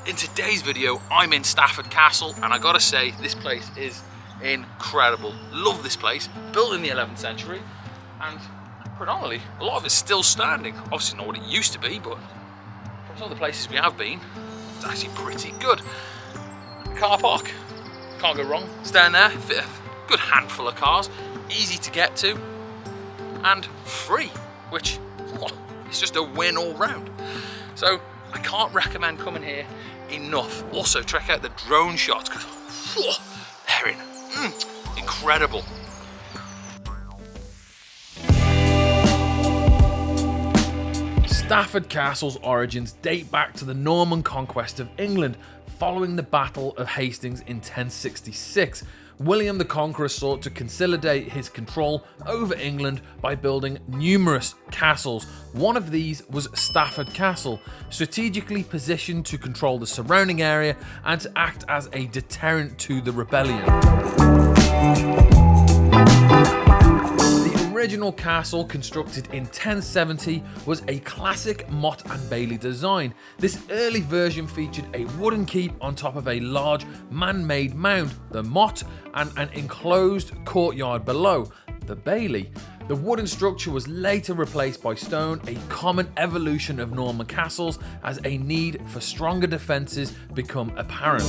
In today's video, I'm in Stafford Castle, and I gotta say, this place is incredible. Love this place, built in the 11th century, and predominantly, a lot of it's still standing. Obviously not what it used to be, but from some of the places we have been, it's actually pretty good. Car park, can't go wrong. It's down there, fit a good handful of cars, easy to get to, and free, which, it's just a win all round. So, I can't recommend coming here enough. Also, check out the drone shots, because they're incredible. Stafford Castle's origins date back to the Norman conquest of England. Following the Battle of Hastings in 1066, William the Conqueror sought to consolidate his control over England by building numerous castles. One of these was Stafford Castle, strategically positioned to control the surrounding area and to act as a deterrent to the rebellion. The original castle, constructed in 1070, was a classic motte and bailey design. This early version featured a wooden keep on top of a large man-made mound, the motte, and an enclosed courtyard below, the bailey. The wooden structure was later replaced by stone, a common evolution of Norman castles as a need for stronger defences become apparent.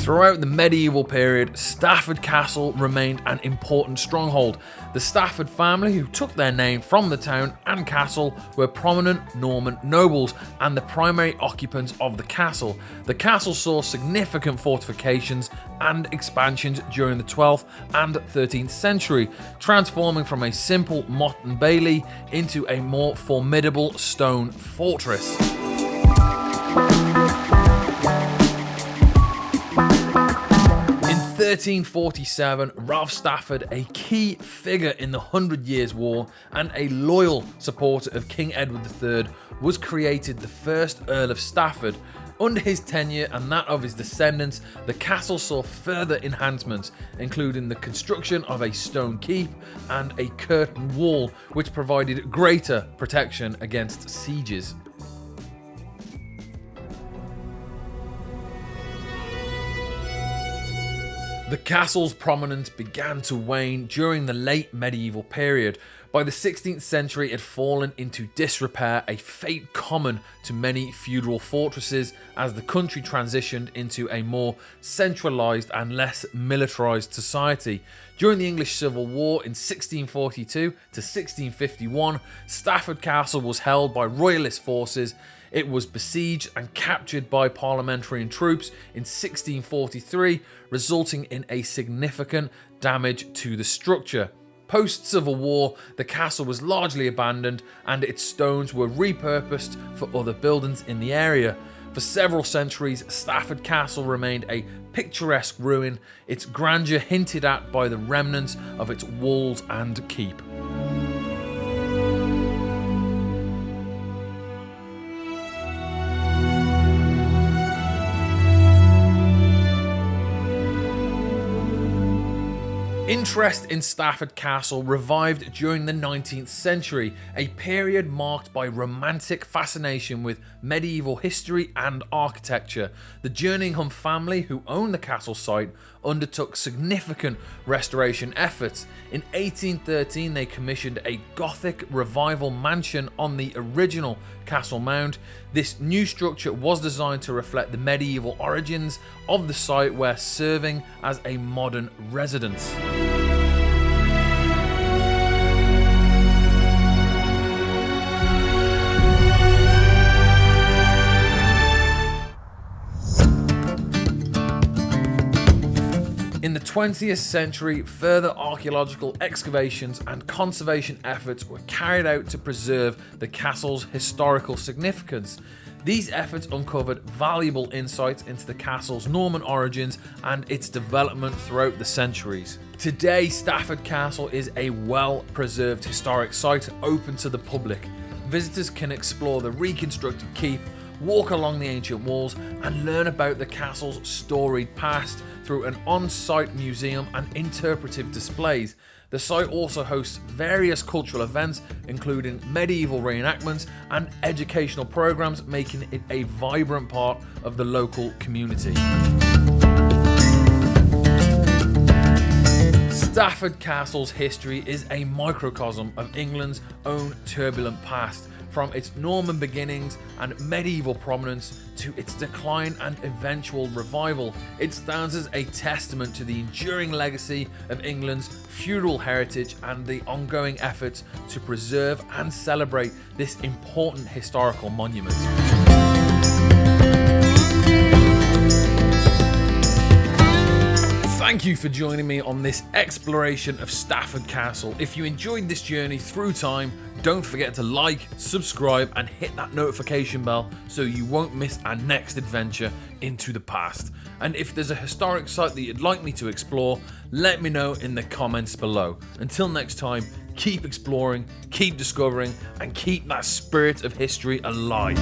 Throughout the medieval period, Stafford Castle remained an important stronghold. The Stafford family, who took their name from the town and castle, were prominent Norman nobles and the primary occupants of the castle. The castle saw significant fortifications and expansions during the 12th and 13th century, transforming from a simple motte and bailey into a more formidable stone fortress. In 1347, Ralph Stafford, a key figure in the 100 Years' War and a loyal supporter of King Edward III, was created the first Earl of Stafford. Under his tenure and that of his descendants, the castle saw further enhancements, including the construction of a stone keep and a curtain wall, which provided greater protection against sieges. The castle's prominence began to wane during the late medieval period. By the 16th century, it had fallen into disrepair, a fate common to many feudal fortresses as the country transitioned into a more centralised and less militarised society. During the English Civil War in 1642 to 1651, Stafford Castle was held by royalist forces. It was besieged and captured by parliamentarian troops in 1643, resulting in a significant damage to the structure. Post-Civil War, the castle was largely abandoned and its stones were repurposed for other buildings in the area. For several centuries, Stafford Castle remained a picturesque ruin, its grandeur hinted at by the remnants of its walls and keep. Interest in Stafford Castle revived during the 19th century, a period marked by romantic fascination with medieval history and architecture. The Jerningham family, who owned the castle site, undertook significant restoration efforts. In 1813, they commissioned a Gothic revival mansion on the original castle mound. This new structure was designed to reflect the medieval origins of the site, while serving as a modern residence. In the 20th century, further archaeological excavations and conservation efforts were carried out to preserve the castle's historical significance. These efforts uncovered valuable insights into the castle's Norman origins and its development throughout the centuries. Today, Stafford Castle is a well-preserved historic site open to the public. Visitors can explore the reconstructed keep, walk along the ancient walls, and learn about the castle's storied past through an on-site museum and interpretive displays. The site also hosts various cultural events, including medieval reenactments and educational programs, making it a vibrant part of the local community. Stafford Castle's history is a microcosm of England's own turbulent past, from its Norman beginnings and medieval prominence to its decline and eventual revival. It stands as a testament to the enduring legacy of England's feudal heritage and the ongoing efforts to preserve and celebrate this important historical monument. Thank you for joining me on this exploration of Stafford Castle. If you enjoyed this journey through time, don't forget to like, subscribe, and hit that notification bell so you won't miss our next adventure into the past. And if there's a historic site that you'd like me to explore, let me know in the comments below. Until next time, keep exploring, keep discovering, and keep that spirit of history alive.